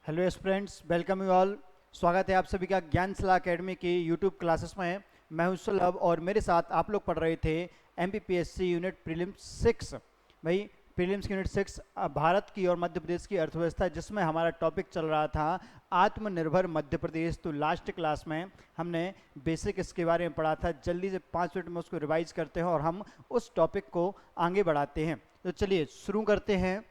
Hello students, welcome you all. स्वागत है आप सभी का ज्ञानशिला एकेडमी की यूट्यूब क्लासेस में। मैं हूं सुलभ और मेरे साथ आप लोग पढ़ रहे थे एमपीपीएससी यूनिट प्रीलिम्स 6। भाई प्रीलिम्स की यूनिट 6 भारत की और मध्य प्रदेश की अर्थव्यवस्था, जिसमें हमारा टॉपिक चल रहा था आत्मनिर्भर मध्य प्रदेश। तो लास्ट क्लास में हमने बेसिक इसके बारे में पढ़ा था। जल्दी से 5 मिनट में उसको रिवाइज करते हैं और हम उस टॉपिक को आगे बढ़ाते हैं। तो चलिए शुरू करते हैं।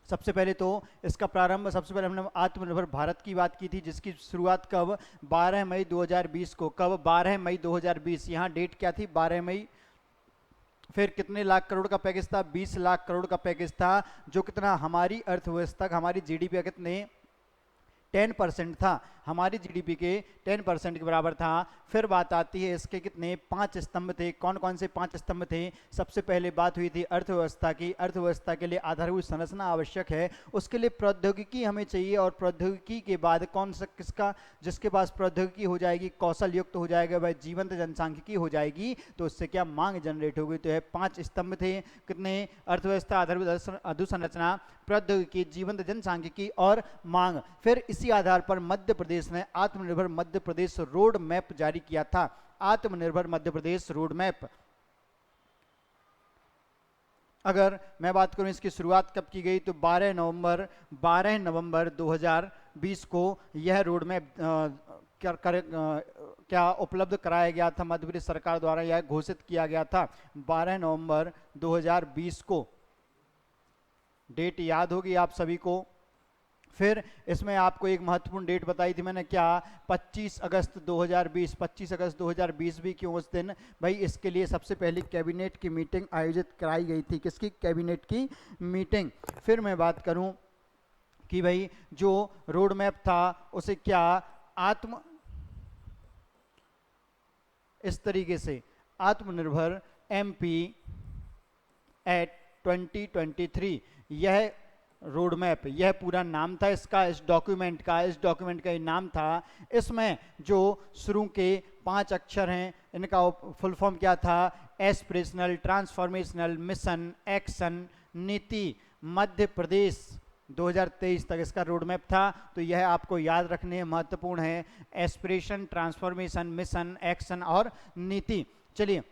सबसे पहले तो इसका प्रारंभ, सबसे पहले हमने आत्मनिर्भर भारत की बात की थी, जिसकी शुरुआत कब, 12 मई 2020 को। कब? 12 मई 2020। यहाँ डेट क्या थी? 12 मई। फिर कितने लाख करोड़ का पैकेज था? 20 लाख करोड़ का पैकेज था, जो कितना हमारी अर्थव्यवस्था, हमारी जीडीपी का कितने 10% था, हमारी जीडीपी के 10% के बराबर था। फिर बात आती है इसके कितने 5 स्तंभ थे। कौन कौन से 5 स्तंभ थे? सबसे पहले बात हुई थी अर्थव्यवस्था की। अर्थव्यवस्था के लिए आधारभूत संरचना आवश्यक है, उसके लिए प्रौद्योगिकी हमें चाहिए। और प्रौद्योगिकी के बाद कौन सा, किसका, जिसके पास प्रौद्योगिकी हो जाएगी, कौशल युक्त हो जाएगा, वह जीवंत जनसांख्यिकी हो जाएगी। तो उससे क्या मांग जनरेट होगी? तो यह 5 स्तंभ थे। कितने? अर्थव्यवस्था, आधारभूत अधोसंरचना, प्रौद्योगिकी, जीवंत जनसांख्यिकी और मांग। फिर इसी आधार पर मध्य प्रदेश ने आत्मनिर्भर मध्य प्रदेश रोड मैप जारी किया था। आत्मनिर्भर मध्य प्रदेश रोड मैप। अगर मैं बात करूं इसकी शुरुआत कब की गई, तो 12 नवंबर 2020 को यह रोड मैप क्या उपलब्ध कराया गया था। मध्य प्रदेश सरकार द्वारा यह घोषित किया गया था 12 नवंबर 2020 को। डेट याद होगी आप सभी को। फिर इसमें आपको एक महत्वपूर्ण डेट बताई थी मैंने, क्या? 25 अगस्त 2020। 25 अगस्त 2020 भी क्यों उस दिन? भाई इसके लिए सबसे पहले कैबिनेट की मीटिंग आयोजित कराई गई थी। किसकी? कैबिनेट की मीटिंग। फिर मैं बात करूं कि भाई जो रोड मैप था उसे क्या इस तरीके से आत्मनिर्भर एमपी एट 2023, यह रोड मैप, यह पूरा नाम था इसका, इस डॉक्यूमेंट का ये नाम था। इसमें जो शुरू के 5 अक्षर हैं, इनका फुल फॉर्म क्या था? एस्पिरेशनल, ट्रांसफॉर्मेशनल, मिशन, एक्शन, नीति, मध्य प्रदेश 2023 तक इसका रोड मैप था। तो यह आपको याद रखने महत्वपूर्ण है। एस्पिरेशन, ट्रांसफॉर्मेशन, मिशन, एक्शन और नीति। चलिए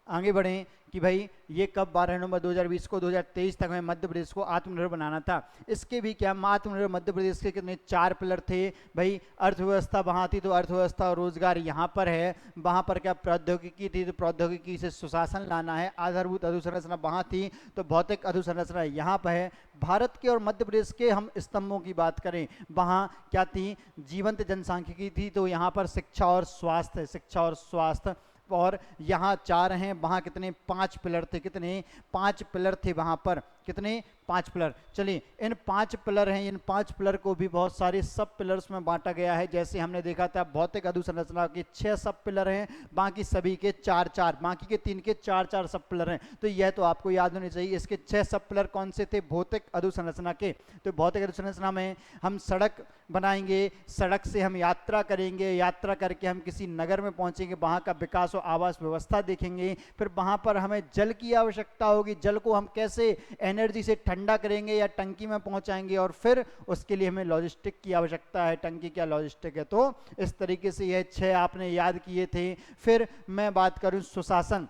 आगे बढ़ें कि भाई ये कब, 12 नवंबर 2020 को 2023 तक में मध्य प्रदेश को आत्मनिर्भर बनाना था। इसके भी क्या, आत्मनिर्भर मध्य प्रदेश के कितने 4 पिलर थे। भाई अर्थव्यवस्था वहाँ थी, तो अर्थव्यवस्था और रोजगार यहाँ पर है। वहाँ पर क्या प्रौद्योगिकी थी, तो प्रौद्योगिकी से सुशासन लाना है। आधारभूत अधोसंरचना वहाँ थी, तो भौतिक अधोसंरचना यहाँ पर है। भारत के और मध्य प्रदेश के हम स्तंभों की बात करें, वहाँ क्या थी? जीवंत जनसांख्यिकी थी, तो यहाँ पर शिक्षा और स्वास्थ्य, शिक्षा और स्वास्थ्य। और यहाँ 4 हैं, वहाँ कितने 5 पिलर थे। कितने? 5 पिलर थे वहाँ पर। कितने? 5 पिलर। चलिए इन 5 पिलर हैं, इन 5 पिलर को भी बहुत सारे सब पिलर्स में बांटा गया है। जैसे हमने देखा था भौतिक अधोसंरचना के 6 सब पिलर हैं, बाकी सभी के 4-4, बाकी के 3 के 4-4 सब पिलर हैं। तो यह तो आपको याद होनी चाहिए। इसके 6 सब पिलर कौन से थे? भौतिक अधोसंरचना के। तो भौतिक अधोसंरचना में हम सड़क बनाएंगे, सड़क से हम यात्रा करेंगे, यात्रा करके हम किसी नगर में पहुंचेंगे, वहाँ का विकास और आवास व्यवस्था देखेंगे। फिर वहाँ पर हमें जल की आवश्यकता होगी, जल को हम कैसे एनर्जी से ठंडा करेंगे या टंकी में पहुंचाएंगे। और फिर उसके लिए हमें लॉजिस्टिक की आवश्यकता है। टंकी क्या लॉजिस्टिक है। तो इस तरीके से यह 6 आपने याद किए थे। फिर मैं बात करूं सुशासन।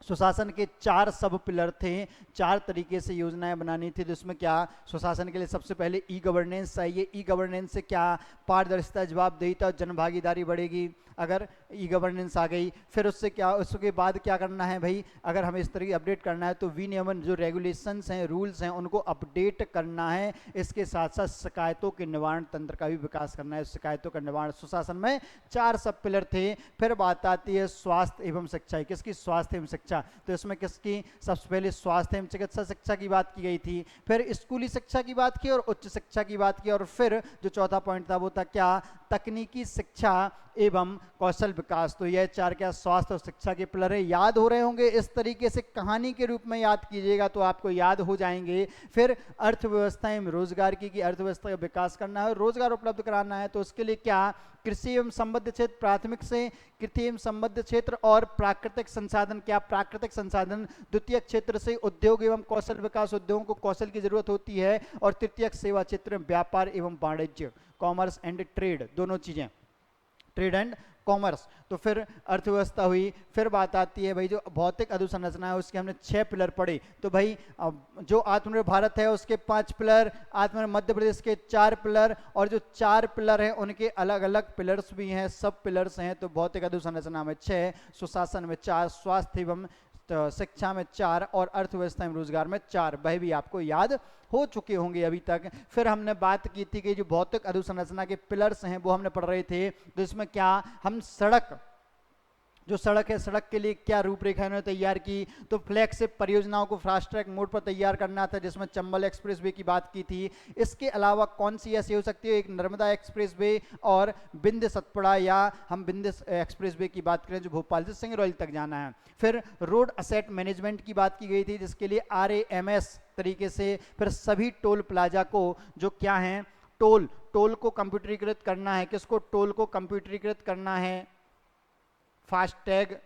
सुशासन के 4 सब पिलर थे, 4 तरीके से योजनाएं बनानी थी। जिसमें क्या, सुशासन के लिए सबसे पहले ई गवर्नेंस चाहिए। ई गवर्नेंस से क्या, पारदर्शिता, जवाबदेहिता और जनभागीदारी बढ़ेगी अगर ई गवर्नेंस आ गई। फिर उससे क्या, उसके बाद क्या करना है भाई, अगर हमें इस तरीके अपडेट करना है तो विनियमन, जो रेगुलेशंस हैं, रूल्स हैं, उनको अपडेट करना है। इसके साथ साथ शिकायतों के निवारण तंत्र का भी विकास करना है। शिकायतों का निवारण, सुशासन में 4 सब पिलर थे। फिर बात आती है स्वास्थ्य एवं शिक्षा। किसकी? स्वास्थ्य एवं शिक्षा। तो इसमें किसकी? सबसे पहले स्वास्थ्य एवं चिकित्सा शिक्षा की बात की गई थी। फिर स्कूली शिक्षा की बात की और उच्च शिक्षा की बात की। और फिर जो चौथा पॉइंट था वो था क्या? तकनीकी शिक्षा एवं कौशल विकास। तो यह 4 क्या स्वास्थ्य और शिक्षा के पिलर है, याद हो रहे होंगे। इस तरीके से कहानी के रूप में याद कीजिएगा तो आपको याद हो जाएंगे। फिर अर्थव्यवस्था एवं रोजगार की अर्थव्यवस्था का विकास करना है, रोजगार उपलब्ध कराना है, तो उसके लिए क्या, कृषि एवं संबद्ध क्षेत्र, प्राथमिक से कृषि एवं संबद्ध क्षेत्र, और प्राकृतिक संसाधन, क्या प्राकृतिक संसाधन, द्वितीय क्षेत्र से उद्योग एवं कौशल विकास, उद्योगों को कौशल की जरूरत होती है, और तृतीय सेवा क्षेत्र में व्यापार एवं वाणिज्य, कॉमर्स एंड ट्रेड, दोनों चीजें, ट्रेड एंड कॉमर्स। तो फिर अर्थव्यवस्था हुई। फिर बात आती है भाई जो भौतिक अधोसंरचना है, उसके हमने 6 पिलर पढ़े। तो भाई जो आत्मनिर्भर भारत है उसके 5 पिलर, आत्मनिर्भर मध्य प्रदेश के 4 पिलर, और जो 4 पिलर हैं उनके अलग अलग पिलर्स भी हैं, सब पिलर्स हैं। तो भौतिक अधोसंरचना में 6, सुशासन में 4, स्वास्थ्य एवं शिक्षा में 4, और अर्थव्यवस्था एवं रोजगार में 4। वह भी आपको याद हो चुके होंगे अभी तक। फिर हमने बात की थी कि जो भौतिक अधोसंरचना के पिलर्स हैं वो हमने पढ़ रहे थे। तो इसमें क्या, हम सड़क, जो सड़क है, सड़क के लिए क्या रूपरेखा इन्होंने तैयार की, तो फ्लैगशिप परियोजनाओं को फास्ट ट्रैक मोड पर तैयार करना था, जिसमें चंबल एक्सप्रेसवे की बात की थी। इसके अलावा कौन सी ऐसी हो सकती है, एक नर्मदा एक्सप्रेसवे और विंध्य सतपुड़ा, या हम विंध्य एक्सप्रेसवे की बात करें जो भोपाल से सिंगरौली तक जाना है। फिर रोड असेट मैनेजमेंट की बात की गई थी, जिसके लिए RAMS तरीके से। फिर सभी टोल प्लाजा को, जो क्या है, टोल को कंप्यूटरीकृत करना है। किसको, टोल को कंप्यूटरीकृत करना है, फास्टैग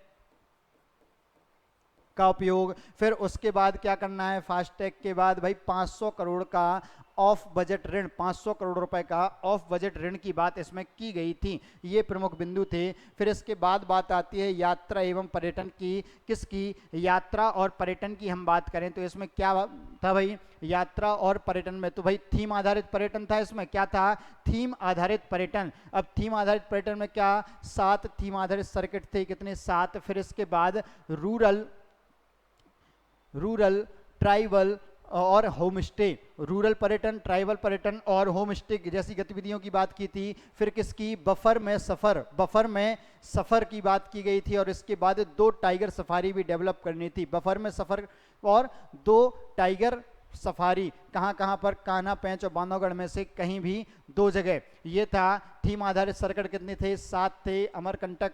का उपयोग। फिर उसके बाद क्या करना है, फास्टैग के बाद भाई 500 करोड़ का ऑफ बजट ऋण, 500 करोड़ रुपए का ऑफ बजट ऋण की बात इसमें की गई थी। ये प्रमुख बिंदु थे। फिर इसके बाद बात आती है यात्रा एवं पर्यटन की। किसकी, यात्रा और पर्यटन की हम बात करें तो इसमें क्या था भाई, यात्रा और पर्यटन में तो भाई थीम आधारित पर्यटन था। इसमें क्या था, थीम आधारित पर्यटन। अब थीम आधारित पर्यटन में क्या, 7 थीम आधारित सर्किट थे, कितने, 7। फिर इसके बाद रूरल, ट्राइबल और होम स्टे, रूरल पर्यटन, ट्राइबल पर्यटन और होम स्टे जैसी गतिविधियों की बात की थी। फिर किसकी, बफर में सफर की बात की गई थी। और इसके बाद 2 टाइगर सफारी भी डेवलप करनी थी, बफर में सफर और 2 टाइगर सफारी। कहाँ कहाँ पर, कान्हा, पेंच और बांधवगढ़ में से कहीं भी 2 जगह। ये था थीम आधारित सर्किट, कितने थे, 7 थे। अमरकंटक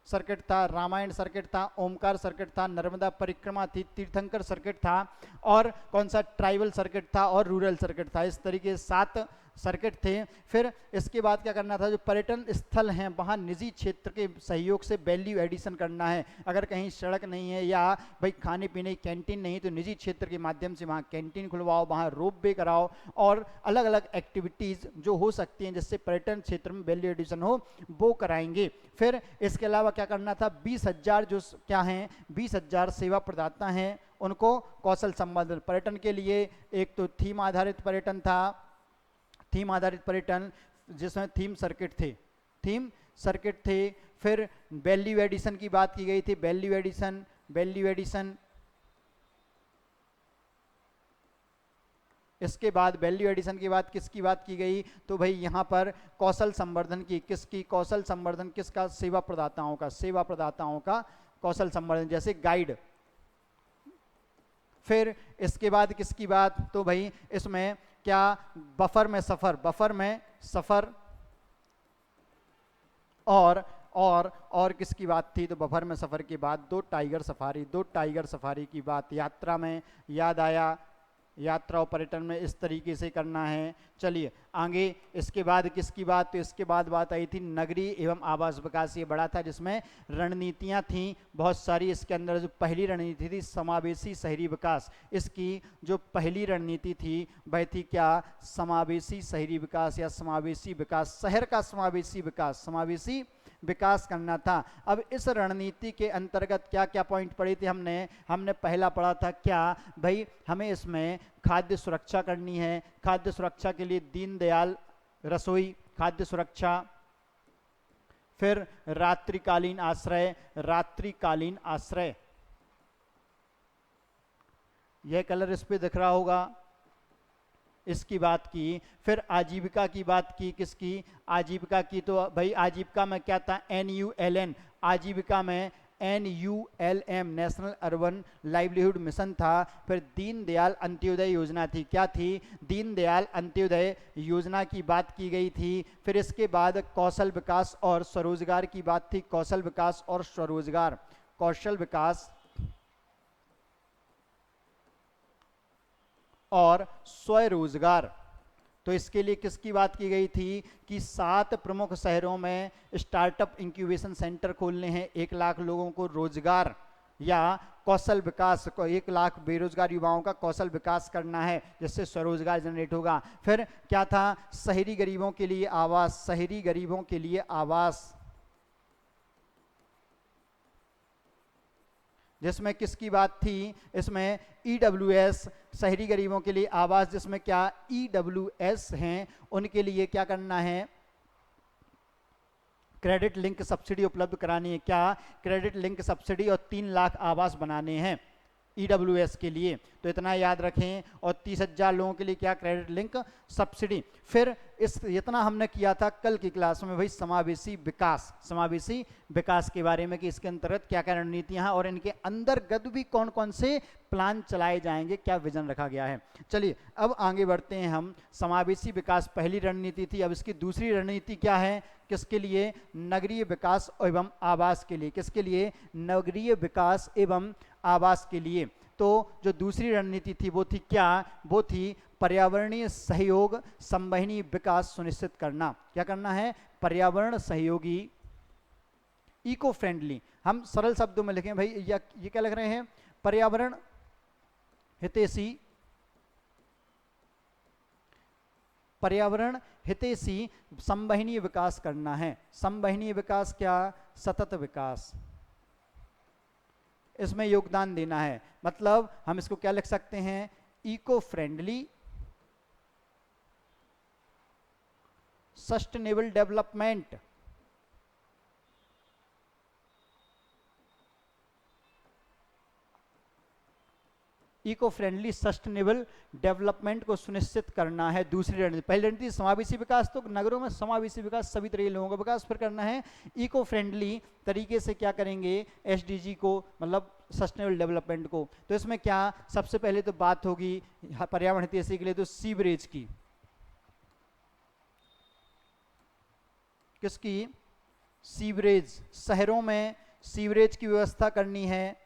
सर्किट था, रामायण सर्किट था, ओमकार सर्किट था, नर्मदा परिक्रमा थी, तीर्थंकर सर्किट था, और कौन सा, ट्राइबल सर्किट था, और रूरल सर्किट था। इस तरीके से 7 सर्किट थे। फिर इसके बाद क्या करना था, जो पर्यटन स्थल हैं वहाँ निजी क्षेत्र के सहयोग से वैल्यू एडिशन करना है। अगर कहीं सड़क नहीं है या भाई खाने पीने की कैंटीन नहीं, तो निजी क्षेत्र के माध्यम से वहाँ कैंटीन खुलवाओ, वहाँ रोप वे कराओ, और अलग अलग एक्टिविटीज़ जो हो सकती हैं जिससे पर्यटन क्षेत्र में वैल्यू एडिशन हो, वो कराएंगे। फिर इसके अलावा क्या करना था, 20,000 जो क्या हैं, 20,000 सेवा प्रदाता हैं, उनको कौशल संवर्धन। पर्यटन के लिए एक तो थीम आधारित पर्यटन था, थीम आधारित पर्यटन जिसमें थीम सर्किट थे। फिर वैल्यू एडिशन की बात की गई थी, वैल्यू एडिशन। इसके बाद वैल्यू एडिशन के बाद किसकी बात की गई, तो भाई यहाँ पर कौशल संवर्धन की। किसकी, कौशल संवर्धन किसका, सेवा प्रदाताओं का कौशल संवर्धन, जैसे गाइड। फिर इसके बाद किसकी बात, तो भाई इसमें क्या, बफर में सफर और किसकी बात थी, तो बफर में सफर के बाद 2 टाइगर सफारी की बात। यात्रा में याद आया, यात्रा और पर्यटन में इस तरीके से करना है। चलिए आगे, इसके बाद किसकी बात, तो इसके बाद बात आई थी नगरीय एवं आवास विकास। ये बड़ा था जिसमें रणनीतियां थी बहुत सारी। इसके अंदर जो पहली रणनीति थी समावेशी शहरी विकास, इसकी जो पहली रणनीति थी वह थी क्या, समावेशी शहरी विकास या समावेशी विकास, शहर का समावेशी विकास करना था। अब इस रणनीति के अंतर्गत क्या क्या पॉइंट पढ़े थे हमने पहला पढ़ा था क्या भाई, हमें इसमें खाद्य सुरक्षा करनी है। खाद्य सुरक्षा के लिए दीनदयाल रसोई खाद्य सुरक्षा। फिर रात्रिकालीन आश्रय, यह कलर इस पे दिख रहा होगा, इसकी बात की। फिर आजीविका की बात की, किसकी, आजीविका की। तो भाई आजीविका में क्या था, NULN, आजीविका में NULM national urban livelihood mission था। फिर दीनदयाल अंत्योदय योजना थी, क्या थी? दीनदयाल अंत्योदय योजना की बात की गई थी। फिर इसके बाद कौशल विकास और स्वरोजगार की बात थी, कौशल विकास और स्वरोजगार, कौशल विकास और स्वरोजगार। तो इसके लिए किसकी बात की गई थी कि 7 प्रमुख शहरों में स्टार्टअप इंक्यूबेशन सेंटर खोलने हैं, 1 लाख लोगों को रोजगार या कौशल विकास को, 1 लाख बेरोजगार युवाओं का कौशल विकास करना है जिससे स्वरोजगार जनरेट होगा। फिर क्या था? शहरी गरीबों के लिए आवास, शहरी गरीबों के लिए आवास, जिसमें किसकी बात थी? इसमें EWS शहरी गरीबों के लिए आवास, जिसमें क्या EWS हैं उनके लिए क्या करना है? क्रेडिट लिंक सब्सिडी उपलब्ध करानी है। क्या? क्रेडिट लिंक सब्सिडी, और 3 लाख आवास बनाने हैं EWS के लिए। तो इतना याद रखें। और 30,000 लोगों के लिए क्या? Credit link subsidy. फिर इतना हमने किया था कल की क्लास में भाई समावेशी विकास, समावेशी विकास के बारे में कि इसके अंतर्गत क्या क्या रणनीतियां हैं और इनके अंतर्गत भी कौन कौन से प्लान चलाए जाएंगे, क्या विजन रखा गया है। चलिए अब आगे बढ़ते हैं हम। समावेशी विकास पहली रणनीति थी, अब इसकी दूसरी रणनीति क्या है? किसके लिए? नगरीय विकास एवं आवास के लिए। किसके लिए? नगरीय विकास एवं आवास के लिए। तो जो दूसरी रणनीति थी वो थी क्या? वो थी पर्यावरणीय सहयोग संवहनीय विकास सुनिश्चित करना। क्या करना है? पर्यावरण सहयोगी, इको फ्रेंडली। हम सरल शब्दों में लिखें भाई, ये क्या लिख रहे हैं? पर्यावरण हितैषी, पर्यावरण हितैषी संवहनीय विकास करना है। संवहनीय विकास क्या? सतत विकास, इसमें योगदान देना है। मतलब हम इसको क्या लिख सकते हैं? Eco friendly sustainable development. Eco friendly sustainable development को सुनिश्चित करना है दूसरी रणनीति। पहली रणनीति समावेशी विकास, तो नगरों में समावेशी विकास, सभी तरह के लोगों का विकास। फिर करना है इको फ्रेंडली तरीके से, क्या करेंगे? SDG को, मतलब सस्टेनेबल डेवलपमेंट को। तो इसमें क्या? सबसे पहले तो बात होगी पर्यावरण हितैषी के लिए तो सीवरेज की। किसकी? सीवरेज। शहरों में सीवरेज की व्यवस्था करनी है,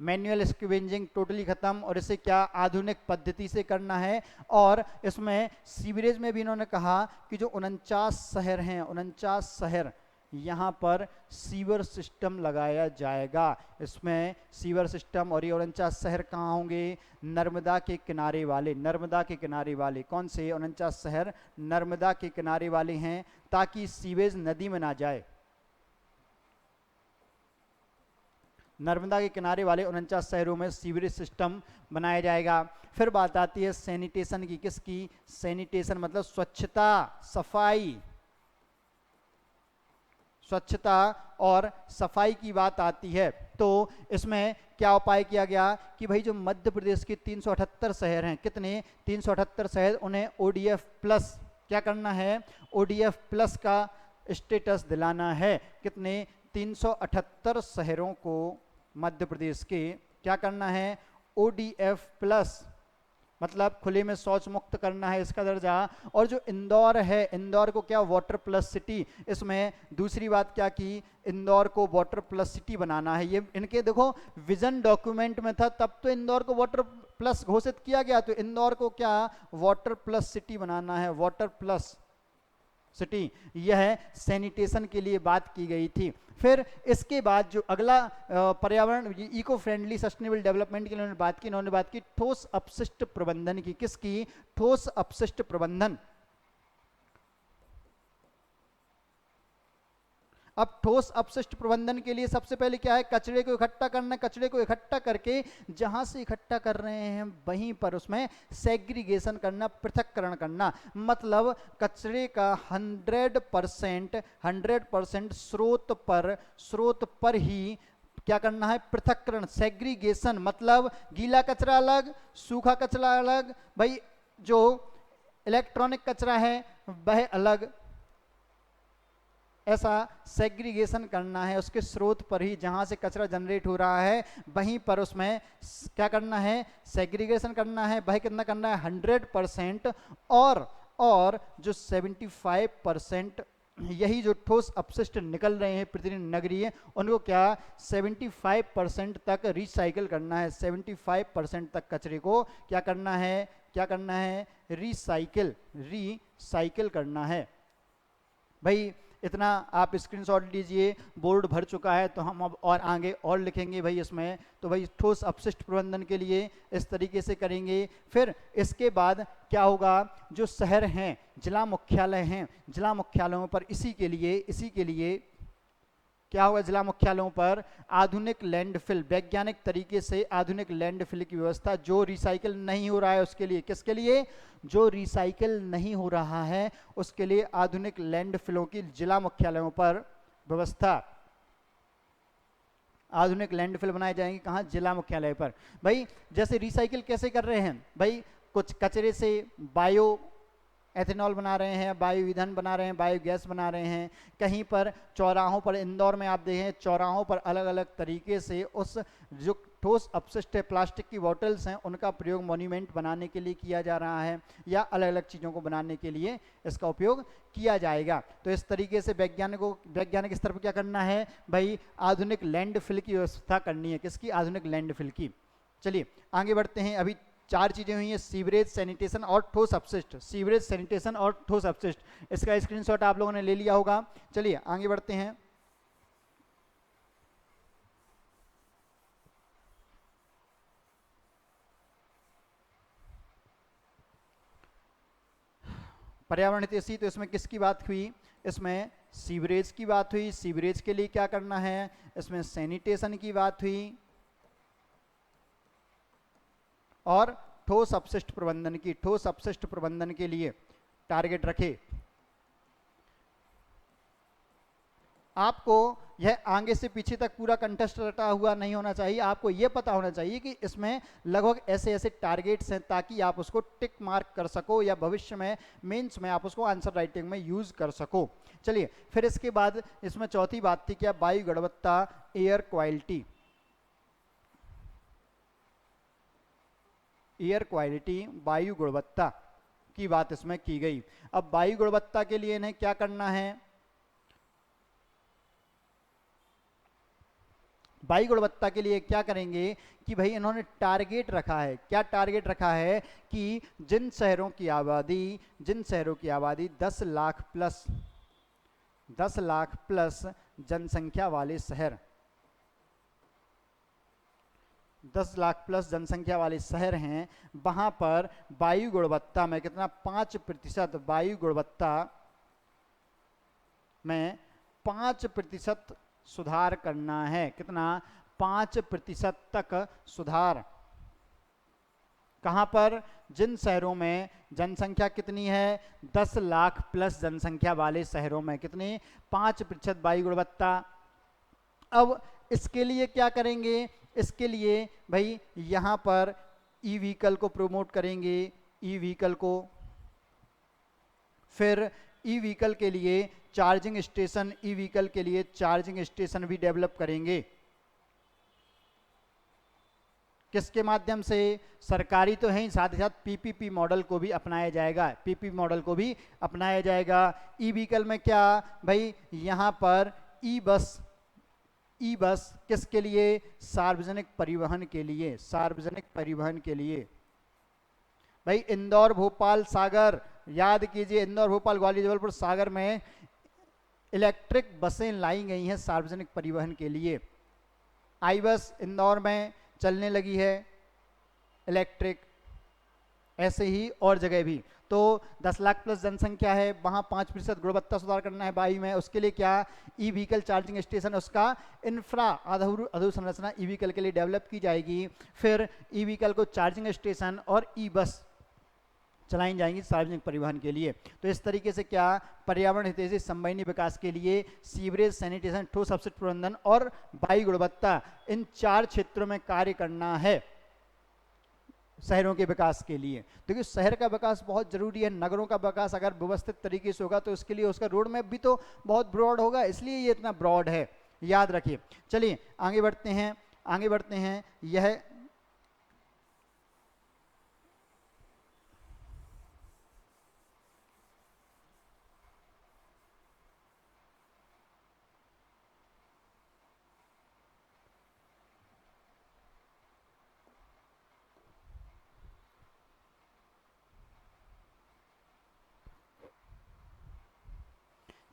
मैनुअल स्क्वेंजिंग टोटली खत्म, और इसे क्या? आधुनिक पद्धति से करना है। और इसमें सीवरेज में भी इन्होंने कहा कि जो 49 शहर हैं, 49 शहर, यहाँ पर सीवर सिस्टम लगाया जाएगा। इसमें सीवर सिस्टम, और ये 49 शहर कहाँ होंगे? नर्मदा के किनारे वाले, नर्मदा के किनारे वाले। कौन से 49 शहर? नर्मदा के किनारे वाले हैं, ताकि सीवेज नदी में ना जाए। नर्मदा के किनारे वाले 49 शहरों में सीवरेज सिस्टम बनाया जाएगा। फिर बात आती है सैनिटेशन की। किसकी? सैनिटेशन मतलब स्वच्छता, सफाई, स्वच्छता और सफाई की बात आती है। तो इसमें क्या उपाय किया गया कि भाई जो मध्य प्रदेश के 378 शहर हैं, कितने? 378 शहर, उन्हें ODF प्लस क्या करना है? ODF प्लस का स्टेटस दिलाना है। कितने? 378 शहरों को मध्य प्रदेश के क्या करना है? ODF प्लस, मतलब खुले में शौच मुक्त करना है इसका दर्जा। और जो इंदौर है, इंदौर को क्या? Water plus city. इसमें दूसरी बात क्या की? इंदौर को वाटर प्लस सिटी बनाना है। ये इनके देखो विजन डॉक्यूमेंट में था, तब तो इंदौर को वाटर प्लस घोषित किया गया, तो इंदौर को क्या? वाटर प्लस सिटी बनाना है, वाटर प्लस सिटी। यह सैनिटेशन के लिए बात की गई थी। फिर इसके बाद जो अगला पर्यावरण इको फ्रेंडली सस्टेनेबल डेवलपमेंट के लिए उन्होंने बात की ठोस अपशिष्ट प्रबंधन की। किसकी? ठोस अपशिष्ट प्रबंधन। अब ठोस अपशिष्ट प्रबंधन के लिए सबसे पहले क्या है? कचरे को इकट्ठा करना। कचरे को इकट्ठा करके जहां से इकट्ठा कर रहे हैं वहीं पर उसमें सेग्रीगेशन करना, पृथक्करण करना। मतलब कचरे का 100% स्रोत पर ही क्या करना है? पृथक्करण, सेग्रीगेशन। मतलब गीला कचरा अलग, सूखा कचरा अलग, भाई जो इलेक्ट्रॉनिक कचरा है वह अलग, ऐसा सेग्रीगेशन करना है, उसके स्रोत पर ही जहाँ से कचरा जनरेट हो रहा है वहीं पर उसमें क्या करना है, सेग्रीगेशन करना है। वही कितना करना है, 100%। और जो 75% यही जो ठोस अपशिष्ट निकल रहे हैं प्रतिदिन नगरीय, उनको क्या 75% तक रिसाइकिल करना है। 75% तक कचरे को क्या करना है, रिसाइकिल करना है। भाई इतना आप स्क्रीनशॉट लीजिए, बोर्ड भर चुका है, तो हम अब और आगे और लिखेंगे भाई इसमें। तो भाई ठोस अपशिष्ट प्रबंधन के लिए इस तरीके से करेंगे। फिर इसके बाद क्या होगा, जो शहर हैं, जिला मुख्यालय हैं, जिला मुख्यालयों पर इसी के लिए क्या होगा, जिला मुख्यालयों पर आधुनिक लैंडफिल, वैज्ञानिक तरीके से आधुनिक लैंडफिल की व्यवस्था, जो रिसाइकिल नहीं हो रहा है उसके लिए, किसके लिए, जो रिसाइकिल नहीं हो रहा है उसके लिए आधुनिक लैंडफिलों की जिला मुख्यालयों पर व्यवस्था। आधुनिक लैंडफिल बनाए जाएंगे कहाँ, जिला मुख्यालय पर। भाई जैसे रिसाइकिल कैसे कर रहे हैं, भाई कुछ कचरे से बायो एथेनॉल बना रहे हैं, बायो ईंधन बना रहे हैं, बायोगैस बना रहे हैं। कहीं पर चौराहों पर, इंदौर में आप देखें चौराहों पर अलग अलग तरीके से उस जो ठोस अपशिष्ट है, प्लास्टिक की बॉटल्स हैं, उनका प्रयोग मॉन्यूमेंट बनाने के लिए किया जा रहा है, या अलग अलग चीज़ों को बनाने के लिए इसका उपयोग किया जाएगा। तो इस तरीके से वैज्ञानिक स्तर पर क्या करना है भाई, आधुनिक लैंडफिल की व्यवस्था करनी है। किसकी, आधुनिक लैंडफिल की। चलिए आगे बढ़ते हैं। अभी 4 चीजें हुई हैं, सीवरेज, सैनिटेशन और ठोस अपशिष्ट। सीवरेज, सैनिटेशन और ठोस अपशिष्ट, इसका स्क्रीनशॉट आप लोगों ने ले लिया होगा। चलिए आगे बढ़ते हैं। पर्यावरण हितैषी, तो इसमें किसकी बात हुई, इसमें सीवरेज की बात हुई। सीवरेज के लिए क्या करना है, इसमें सैनिटेशन की बात हुई, और ठोस अपशिष्ट प्रबंधन की। ठोस अपशिष्ट प्रबंधन के लिए टारगेट रखे। आपको यह आगे से पीछे तक पूरा कंटेस्ट रटा हुआ नहीं होना चाहिए, आपको यह पता होना चाहिए कि इसमें लगभग ऐसे ऐसे टारगेट्स हैं, ताकि आप उसको टिक मार्क कर सको, या भविष्य में मेंस में आप उसको आंसर राइटिंग में यूज कर सको। चलिए फिर इसके बाद इसमें चौथी बात थी क्या, वायु गुणवत्ता, एयर क्वालिटी। एयर क्वालिटी, वायु गुणवत्ता की बात इसमें की गई। अब वायु गुणवत्ता के लिए इन्हें क्या करना है, वायु गुणवत्ता के लिए क्या करेंगे कि भाई इन्होंने टारगेट रखा है। क्या टारगेट रखा है कि जिन शहरों की आबादी 10 लाख प्लस जनसंख्या वाले शहर, 10 लाख प्लस जनसंख्या वाले शहर हैं, वहां पर वायु गुणवत्ता में कितना, 5%, वायु गुणवत्ता में 5% सुधार करना है। कितना, 5% तक सुधार। कहां पर, जिन शहरों में जनसंख्या कितनी है, 10 लाख प्लस जनसंख्या वाले शहरों में कितनी, 5% वायु गुणवत्ता। अब इसके लिए क्या करेंगे, इसके लिए भाई यहां पर ई व्हीकल को प्रमोट करेंगे, ई व्हीकल को। फिर ई व्हीकल के लिए चार्जिंग स्टेशन, ई व्हीकल के लिए चार्जिंग स्टेशन भी डेवलप करेंगे। किसके माध्यम से, सरकारी तो है ही, साथ ही साथ पीपीपी मॉडल को भी अपनाया जाएगा, पीपीपी मॉडल को भी अपनाया जाएगा। ई व्हीकल में क्या भाई, यहां पर ई बस किसके लिए, सार्वजनिक परिवहन के लिए, सार्वजनिक परिवहन के लिए। भाई इंदौर, भोपाल, सागर, याद कीजिए, इंदौर, भोपाल, ग्वालियर, जबलपुर, सागर में इलेक्ट्रिक बसें लाई गई हैं सार्वजनिक परिवहन के लिए। आई बस इंदौर में चलने लगी है इलेक्ट्रिक, ऐसे ही और जगह भी। तो 10 लाख प्लस जनसंख्या है, वहाँ 5% गुणवत्ता सुधार करना है वायु में। उसके लिए क्या, ई व्हीकल चार्जिंग स्टेशन, उसका इंफ्रा अधोसंरचना ई व्हीकल के लिए डेवलप की जाएगी। फिर ई व्हीकल को चार्जिंग स्टेशन और ई बस चलाई जाएंगी सार्वजनिक परिवहन के लिए। तो इस तरीके से क्या, पर्यावरण हितैषी समन्वयनीय विकास के लिए सीवरेज, सैनिटेशन, ठोस अपशिष्ट प्रबंधन और वायु गुणवत्ता, इन 4 क्षेत्रों में कार्य करना है। शहरों के विकास के लिए। देखिए शहर का विकास बहुत जरूरी है, नगरों का विकास अगर व्यवस्थित तरीके से होगा तो इसके लिए उसका रोड मैप भी तो बहुत ब्रॉड होगा, इसलिए ये इतना ब्रॉड है, याद रखिए। चलिए आगे बढ़ते हैं, आगे बढ़ते हैं। यह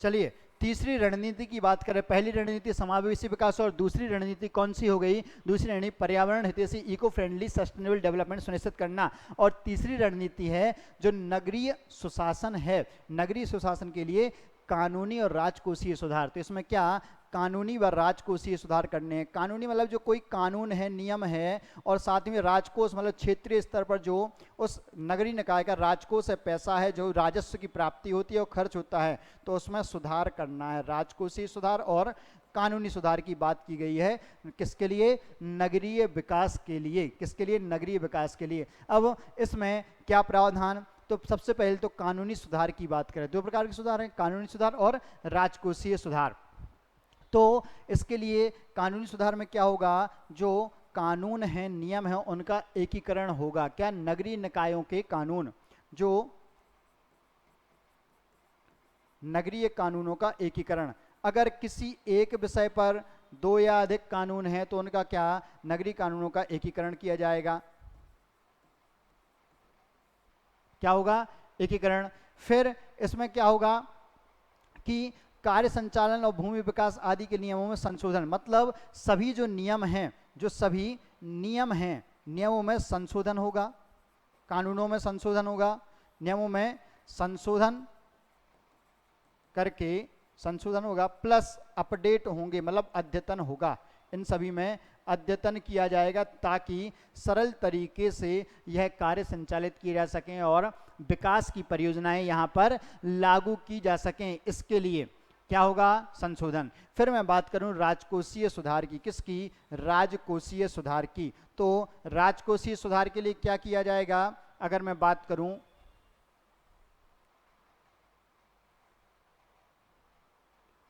चलिए तीसरी रणनीति की बात करें। पहली रणनीति समावेशी विकास और दूसरी रणनीति कौन सी हो गई? दूसरी रणनीति पर्यावरण हितैषी इको फ्रेंडली सस्टेनेबल डेवलपमेंट सुनिश्चित करना। और तीसरी रणनीति है जो नगरीय सुशासन है, नगरीय सुशासन के लिए कानूनी और राजकोषीय सुधार। तो इसमें क्या कानूनी व राजकोषीय सुधार करने हैं। कानूनी मतलब जो कोई कानून है, नियम है, और साथ में राजकोष मतलब क्षेत्रीय स्तर पर जो उस नगरीय निकाय का राजकोष है, पैसा है, जो राजस्व की प्राप्ति होती है और खर्च होता है, तो उसमें सुधार करना है। राजकोषीय सुधार और कानूनी सुधार की बात की गई है, किसके लिए? नगरीय विकास के लिए। किसके लिए? नगरीय विकास के लिए। अब इसमें क्या प्रावधान? तो सबसे पहले तो कानूनी सुधार की बात करें, दो प्रकार के सुधार हैं, कानूनी सुधार और राजकोषीय सुधार। तो इसके लिए कानूनी सुधार में क्या होगा? जो कानून है, नियम है, उनका एकीकरण होगा। क्या? नगरीय निकायों के कानून, जो नगरीय कानूनों का एकीकरण। अगर किसी एक विषय पर दो या अधिक कानून हैं तो उनका क्या? नगरीय कानूनों का एकीकरण किया जाएगा। क्या होगा? एकीकरण। फिर इसमें क्या होगा कि कार्य संचालन और भूमि विकास आदि के नियमों में संशोधन। मतलब सभी जो नियम हैं, जो सभी नियम हैं, नियमों में संशोधन होगा, कानूनों में संशोधन होगा, नियमों में संशोधन करके संशोधन होगा, प्लस अपडेट होंगे, मतलब अद्यतन होगा। इन सभी में अद्यतन किया जाएगा ताकि सरल तरीके से यह कार्य संचालित किए जा सकें और विकास की परियोजनाएं यहाँ पर लागू की जा सकें। इसके लिए क्या होगा? संशोधन। फिर मैं बात करूं राजकोषीय सुधार की। किसकी? राजकोषीय सुधार की। तो राजकोषीय सुधार के लिए क्या किया जाएगा? अगर मैं बात करूं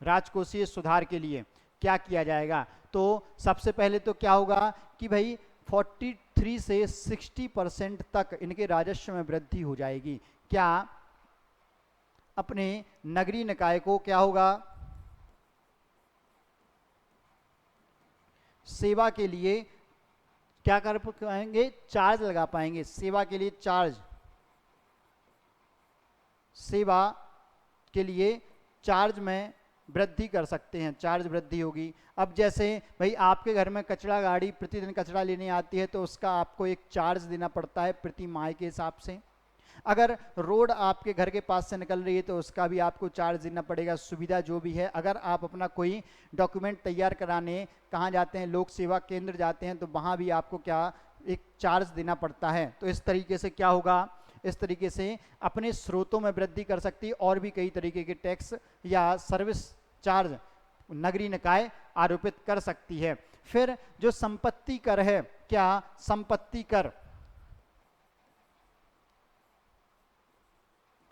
राजकोषीय सुधार के लिए क्या किया जाएगा, तो सबसे पहले तो क्या होगा कि भाई 43 से 60% तक इनके राजस्व में वृद्धि हो जाएगी। क्या? अपने नगरीय निकाय को क्या होगा? सेवा के लिए क्या कर पाएंगे? चार्ज लगा पाएंगे। सेवा के लिए चार्ज, सेवा के लिए चार्ज में वृद्धि कर सकते हैं, चार्ज वृद्धि होगी। अब जैसे भाई आपके घर में कचरा गाड़ी प्रतिदिन कचरा लेने आती है तो उसका आपको एक चार्ज देना पड़ता है प्रति माह के हिसाब से। अगर रोड आपके घर के पास से निकल रही है तो उसका भी आपको चार्ज देना पड़ेगा, सुविधा जो भी है। अगर आप अपना कोई डॉक्यूमेंट तैयार कराने कहाँ जाते हैं, लोक सेवा केंद्र जाते हैं, तो वहाँ भी आपको क्या एक चार्ज देना पड़ता है। तो इस तरीके से क्या होगा? इस तरीके से अपने स्रोतों में वृद्धि कर सकती है और भी कई तरीके के टैक्स या सर्विस चार्ज नगरीय निकाय आरोपित कर सकती है। फिर जो संपत्ति कर है, क्या? संपत्ति कर,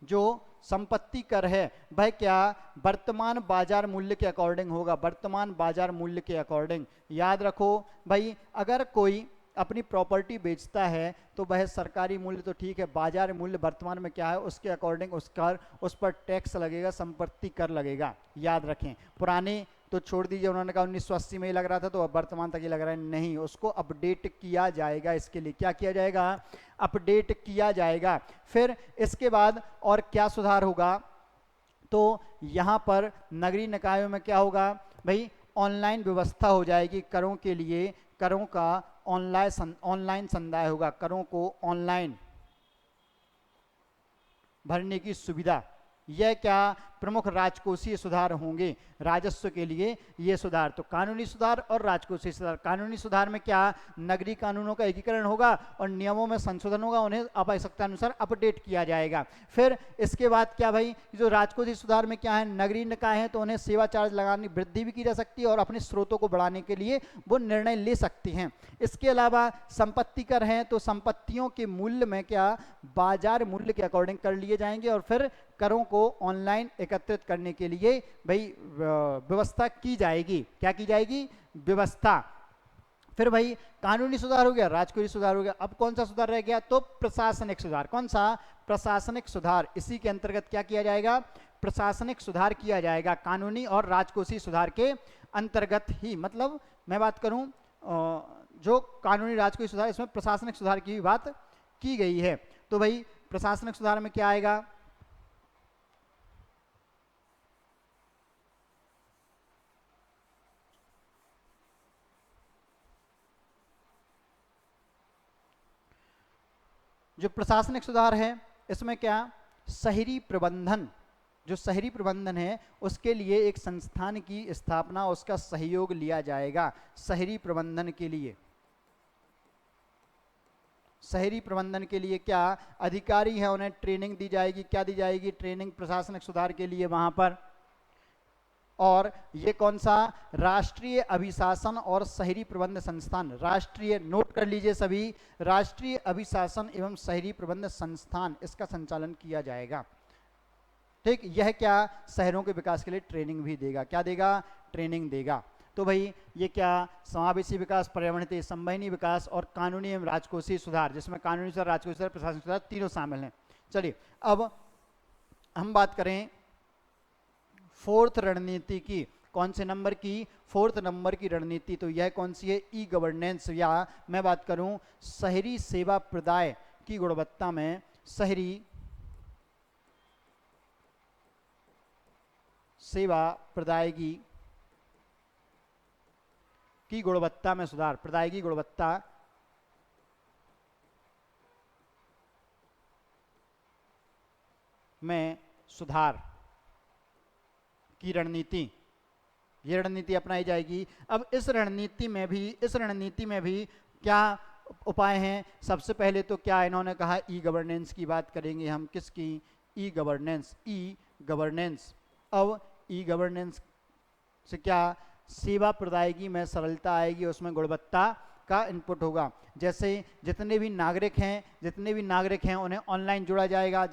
जो संपत्ति कर है वह क्या? वर्तमान बाजार मूल्य के अकॉर्डिंग होगा, वर्तमान बाजार मूल्य के अकॉर्डिंग। याद रखो भाई, अगर कोई अपनी प्रॉपर्टी बेचता है तो वह सरकारी मूल्य तो ठीक है, बाजार मूल्य वर्तमान में क्या है उसके अकॉर्डिंग उस पर टैक्स लगेगा, संपत्ति कर लगेगा। याद रखें, पुराने तो छोड़ दीजिए, उन्होंने कहा 1980 में ही लग रहा था तो अब वर्तमान तक ही लग रहा है, नहीं, उसको अपडेट किया जाएगा। इसके लिए क्या किया जाएगा? अपडेट किया जाएगा। फिर इसके बाद और क्या सुधार होगा? तो यहाँ पर नगरीय निकायों में क्या होगा भाई? ऑनलाइन व्यवस्था हो जाएगी करों के लिए, करों का ऑनलाइन संदाय होगा, करों को ऑनलाइन भरने की सुविधा यह क्या प्रमुख राजकोषीय सुधार होंगे राजस्व के लिए ये सुधार। तो कानूनी सुधार और राजकोषीय सुधार। कानूनी सुधार में क्या, नगरीय कानूनों का एकीकरण होगा और नियमों में संशोधन होगा, उन्हें आवश्यकता अनुसार अपडेट किया जाएगा। फिर इसके बाद क्या भाई, जो राजकोषीय सुधार में क्या है, नगरीय निकाय है तो उन्हें सेवा चार्ज लगाने वृद्धि भी की जा सकती है और अपने स्रोतों को बढ़ाने के लिए वो निर्णय ले सकती हैं। इसके अलावा संपत्ति कर हैं तो संपत्तियों के मूल्य में क्या, बाजार मूल्य के अकॉर्डिंग कर लिए जाएंगे और फिर करों को ऑनलाइन एकत्रित करने के लिए भाई व्यवस्था की जाएगी। क्या की जाएगी, व्यवस्था। फिर भाई कानूनी सुधार हो गया, राजकोषीय सुधार हो गया। अब कौन सा सुधार रह गया, तो प्रशासनिक सुधार। कौन सा, प्रशासनिक सुधार। इसी के अंतर्गत क्या किया जाएगा, प्रशासनिक सुधार किया जाएगा, कानूनी और राजकोषीय सुधार के अंतर्गत ही। मतलब मैं बात करूं जो कानूनी राजकोषीय सुधार, इसमें प्रशासनिक सुधार की भी बात की गई है। तो भाई प्रशासनिक सुधार में क्या आएगा, जो प्रशासनिक सुधार है इसमें क्या, शहरी प्रबंधन, जो शहरी प्रबंधन है उसके लिए एक संस्थान की स्थापना, उसका सहयोग लिया जाएगा शहरी प्रबंधन के लिए। शहरी प्रबंधन के लिए क्या, अधिकारी हैं उन्हें ट्रेनिंग दी जाएगी। क्या दी जाएगी, ट्रेनिंग प्रशासनिक सुधार के लिए वहां पर। और ये कौन सा, राष्ट्रीय अभिशासन और शहरी प्रबंध संस्थान, राष्ट्रीय, नोट कर लीजिए सभी, राष्ट्रीय अभिशासन एवं शहरी प्रबंध संस्थान, इसका संचालन किया जाएगा। ठीक, यह क्या, शहरों के विकास के लिए ट्रेनिंग भी देगा। क्या देगा, ट्रेनिंग देगा। तो भाई ये क्या, समावेशी विकास, पर्यावरणीय संवहनी विकास और कानूनी एवं राजकोषीय सुधार, जिसमें कानूनी सुधार, राजकोषीय सुधार, प्रशासनिक सुधार तीनों शामिल हैं। चलिए अब हम बात करें फोर्थ रणनीति की। कौन से नंबर की, फोर्थ नंबर की रणनीति। तो यह कौन सी है, ई गवर्नेंस, या मैं बात करूं शहरी सेवा प्रदाय की गुणवत्ता में, शहरी सेवा प्रदायगी की गुणवत्ता में सुधार, प्रदायगी गुणवत्ता में सुधार की रणनीति, ये रणनीति अपनाई जाएगी। अब इस रणनीति में भी क्या उपाय हैं। सबसे पहले तो क्या इन्होंने कहा, ई गवर्नेंस की बात करेंगे हम। किसकी, ई गवर्नेंस, ई गवर्नेंस। अब ई गवर्नेंस से क्या, सेवा प्रदायगी में सरलता आएगी, उसमें गुणवत्ता का इनपुट होगा। जैसे जितने भी नागरिक हैं उन्हें ऑनलाइन जोड़ा जाएगा,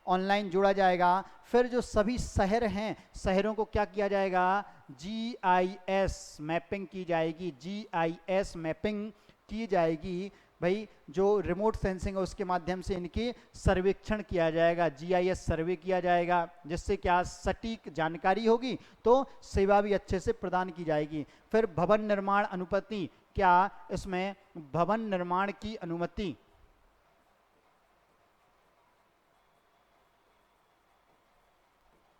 ऑनलाइन जोड़ा जाएगा। फिर जो सभी शहर हैं, शहरों को क्या किया जाएगा, जीआईएस मैपिंग की जाएगी, जीआईएस मैपिंग की जाएगी। भाई जो रिमोट सेंसिंग है उसके माध्यम से इनकी सर्वेक्षण किया जाएगा, जीआईएस सर्वे किया जाएगा, जिससे क्या सटीक जानकारी होगी तो सेवा भी अच्छे से प्रदान की जाएगी। फिर भवन निर्माण अनुमति, क्या इसमें भवन निर्माण की अनुमति,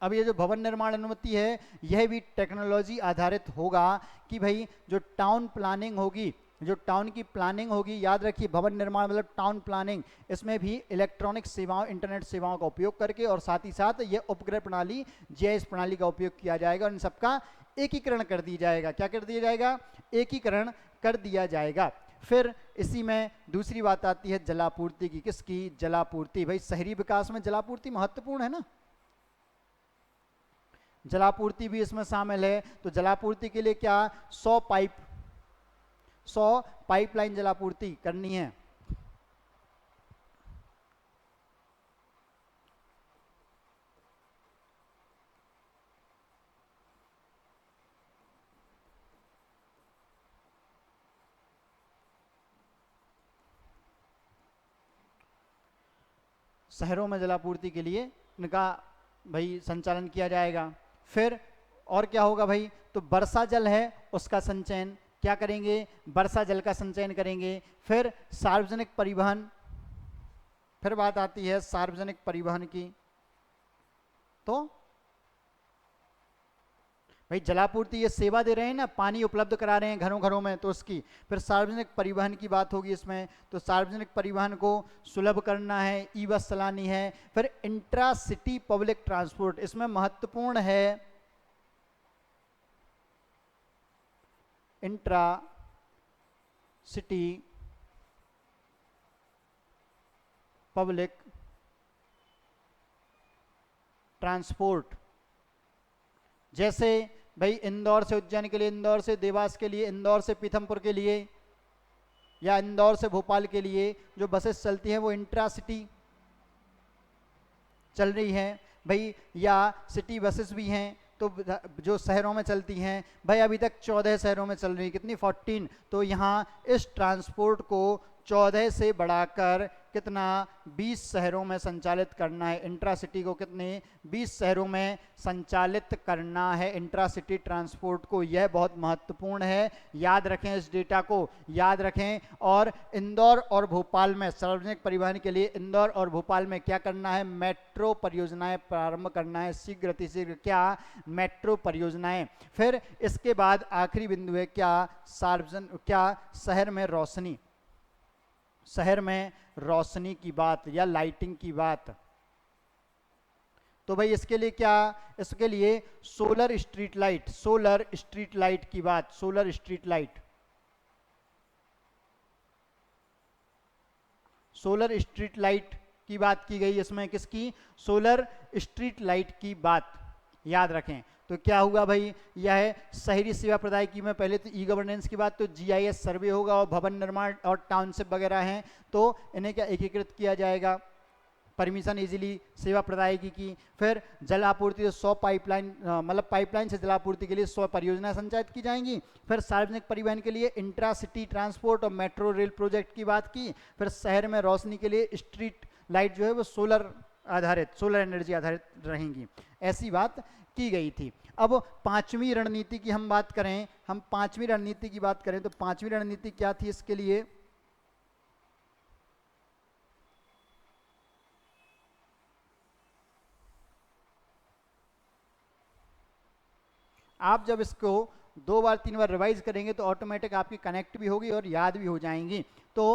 अब ये जो भवन निर्माण अनुमति है यह भी टेक्नोलॉजी आधारित होगा कि भाई जो टाउन प्लानिंग होगी, जो टाउन की प्लानिंग होगी, याद रखिए भवन निर्माण मतलब टाउन प्लानिंग, इसमें भी इलेक्ट्रॉनिक सेवाओं, इंटरनेट सेवाओं का उपयोग करके और साथ ही साथ ये उपग्रह प्रणाली, जीआईएस प्रणाली का उपयोग किया जाएगा और इन सबका एकीकरण कर दिया जाएगा। क्या कर दिया जाएगा, एकीकरण कर दिया जाएगा। फिर इसी में दूसरी बात आती है जलापूर्ति की। किसकी, जलापूर्ति। भाई शहरी विकास में जलापूर्ति महत्वपूर्ण है ना, जलापूर्ति भी इसमें शामिल है। तो जलापूर्ति के लिए क्या, 100 पाइपलाइन जलापूर्ति करनी है। शहरों में जलापूर्ति के लिए इनका भाई संचालन किया जाएगा। फिर और क्या होगा भाई, तो वर्षा जल है उसका संचयन क्या करेंगे, वर्षा जल का संचयन करेंगे। फिर सार्वजनिक परिवहन, फिर बात आती है सार्वजनिक परिवहन की। तो भाई जलापूर्ति ये सेवा दे रहे हैं ना, पानी उपलब्ध करा रहे हैं घरों घरों में, तो उसकी। फिर सार्वजनिक परिवहन की बात होगी इसमें, तो सार्वजनिक परिवहन को सुलभ करना है, ई बस चलानी है। फिर इंट्रा सिटी पब्लिक ट्रांसपोर्ट इसमें महत्वपूर्ण है, इंट्रा सिटी पब्लिक ट्रांसपोर्ट। जैसे भाई इंदौर से उज्जैन के लिए, इंदौर से देवास के लिए, इंदौर से पीथमपुर के लिए, या इंदौर से भोपाल के लिए जो बसेस चलती हैं वो इंट्रा सिटी चल रही हैं भाई, या सिटी बसेस भी हैं तो जो शहरों में चलती हैं भाई। अभी तक 14 शहरों में चल रही, कितनी 14। तो यहाँ इस ट्रांसपोर्ट को 14 से बढ़ाकर कितना 20 शहरों में संचालित करना है। इंट्रासिटी को कितने 20 शहरों में संचालित करना है इंट्रासिटी ट्रांसपोर्ट को। यह बहुत महत्वपूर्ण है, याद रखें, इस डेटा को याद रखें। और इंदौर और भोपाल में सार्वजनिक परिवहन के लिए इंदौर और भोपाल में क्या करना है, मेट्रो परियोजनाएं प्रारंभ करना है शीघ्र अतिशीघ्र, क्या मेट्रो परियोजनाएं। फिर इसके बाद आखिरी बिंदु है क्या शहर में रोशनी, शहर में रोशनी की बात या लाइटिंग की बात। तो भाई इसके लिए क्या, इसके लिए solar street light, solar street light की बात, solar street light, solar street light की बात की गई इसमें, किसकी, सोलर स्ट्रीट लाइट की बात याद रखें। तो क्या हुआ भाई, यह है शहरी सेवा प्रदायकी में पहले तो ई गवर्नेंस की बात, तो जीआईएस सर्वे होगा और भवन निर्माण और टाउनशिप वगैरह हैं तो इन्हें क्या एकीकृत किया जाएगा, परमिशन इजीली सेवा प्रदायकी की। फिर जल आपूर्ति, तो 100 पाइपलाइन मतलब पाइपलाइन से जल आपूर्ति के लिए 100 परियोजनाएं संचालित की जाएंगी। फिर सार्वजनिक परिवहन के लिए इंट्रा सिटी ट्रांसपोर्ट और मेट्रो रेल प्रोजेक्ट की बात की। फिर शहर में रोशनी के लिए स्ट्रीट लाइट जो है वो सोलर आधारित, सोलर एनर्जी आधारित रहेंगी, ऐसी बात की गई थी। अब पांचवी रणनीति की हम बात करें, हम पांचवी रणनीति की बात करें तो पांचवी रणनीति क्या थी इसके लिए, आप जब इसको 2 बार 3 बार रिवाइज करेंगे तो ऑटोमेटिक आपकी कनेक्ट भी होगी और याद भी हो जाएंगी। तो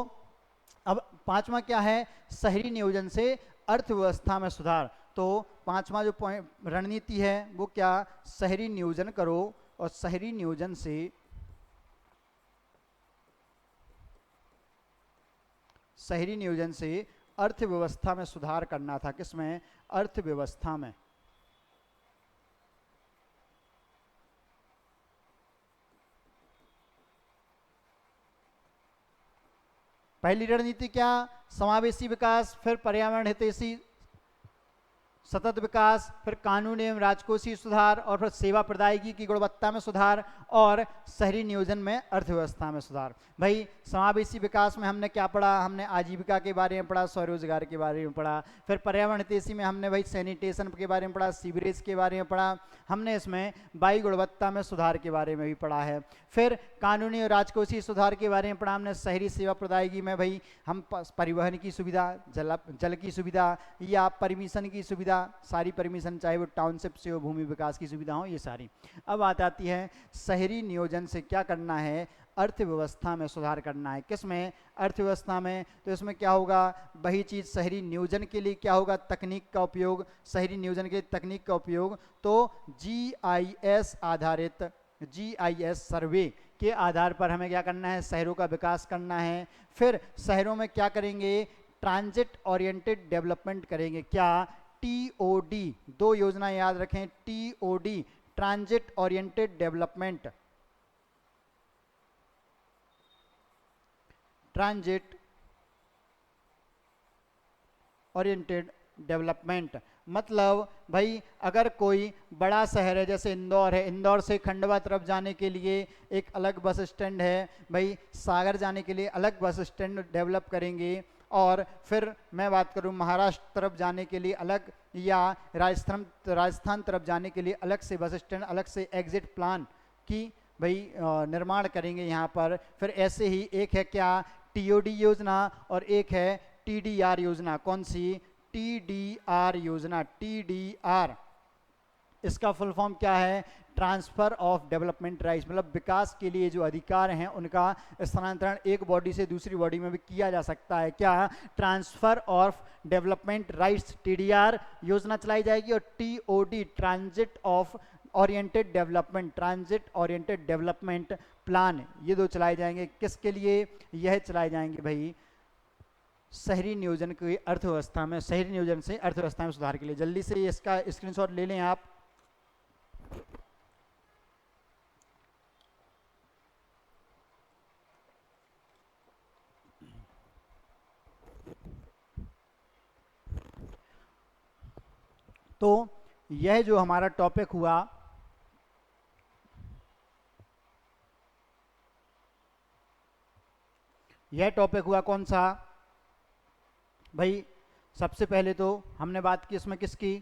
अब पांचवा क्या है, शहरी नियोजन से अर्थव्यवस्था में सुधार। तो पांचवा जो रणनीति है वो क्या, शहरी नियोजन करो और शहरी नियोजन से अर्थव्यवस्था में सुधार करना था। किसमें, अर्थव्यवस्था में। पहली रणनीति क्या, समावेशी विकास, फिर पर्यावरण हितैषी सतत विकास, फिर कानूनी एवं राजकोषीय सुधार, और फिर सेवा प्रदायगी की गुणवत्ता में सुधार, और शहरी नियोजन में अर्थव्यवस्था में सुधार। भाई समावेशी विकास में हमने क्या पढ़ा, हमने आजीविका के बारे में पढ़ा, स्वरोजगार के बारे में पढ़ा। फिर पर्यावरण हितैषी में हमने भाई सैनिटेशन के बारे में पढ़ा, सीवरेज के बारे में पढ़ा, हमने इसमें वायु गुणवत्ता में सुधार के बारे में भी पढ़ा है। फिर कानूनी और राजकोषीय सुधार के बारे में पढ़ा हमने। शहरी सेवा प्रदायगी में भाई हम परिवहन की सुविधा, जल की सुविधा या परमिशन की सुविधा, सारी परमिशन चाहे वो टाउनशिप से हो, भूमि विकास की सुविधा हो, ये सारी। अब बात आती है शहरी नियोजन से क्या करना है, अर्थव्यवस्था में सुधार करना है। किसमें, अर्थव्यवस्था में। तो इसमें क्या होगा, वही चीज़ शहरी नियोजन के लिए क्या होगा, तकनीक का उपयोग, शहरी नियोजन के लिए तकनीक का उपयोग। तो जीआईएस आधारित, जीआईएस सर्वे के आधार पर हमें क्या करना है, शहरों का विकास करना है। फिर शहरों में क्या करेंगे, ट्रांजिट ओरिएंटेड डेवलपमेंट करेंगे। क्या, टीओडी, 2 योजना याद रखें, TOD, transit oriented development, transit oriented development. मतलब भाई अगर कोई बड़ा शहर है जैसे इंदौर है, इंदौर से खंडवा तरफ जाने के लिए एक अलग बस स्टैंड है, भाई सागर जाने के लिए अलग बस स्टैंड डेवलप करेंगे। और फिर मैं बात करूं महाराष्ट्र तरफ जाने के लिए अलग, या राजस्थान तरफ जाने के लिए अलग से बस स्टैंड, अलग से एग्जिट प्लान की भाई निर्माण करेंगे यहाँ पर। फिर ऐसे ही एक है क्या, टीओडी योजना, और एक है टीडीआर योजना। कौन सी, टीडीआर योजना, टीडीआर इसका फुल फॉर्म क्या है? ट्रांसफर ऑफ डेवलपमेंट राइट्स, मतलब विकास के लिए जो अधिकार हैं उनका स्थानांतरण एक बॉडी से दूसरी बॉडी में भी किया जा सकता है। क्या? Transfer of development rights, TDR योजना चलाई जाएगी, और TOD transit of oriented development, transit oriented development plan, ये दो चलाए जाएंगे। किसके लिए यह चलाए जाएंगे भाई? शहरी नियोजन की अर्थव्यवस्था में, शहरी नियोजन से अर्थव्यवस्था में सुधार के लिए। जल्दी से इसका स्क्रीनशॉट ले लें आप। तो यह जो हमारा टॉपिक हुआ, यह टॉपिक हुआ कौन सा भाई? सबसे पहले तो हमने बात की इसमें किसकी,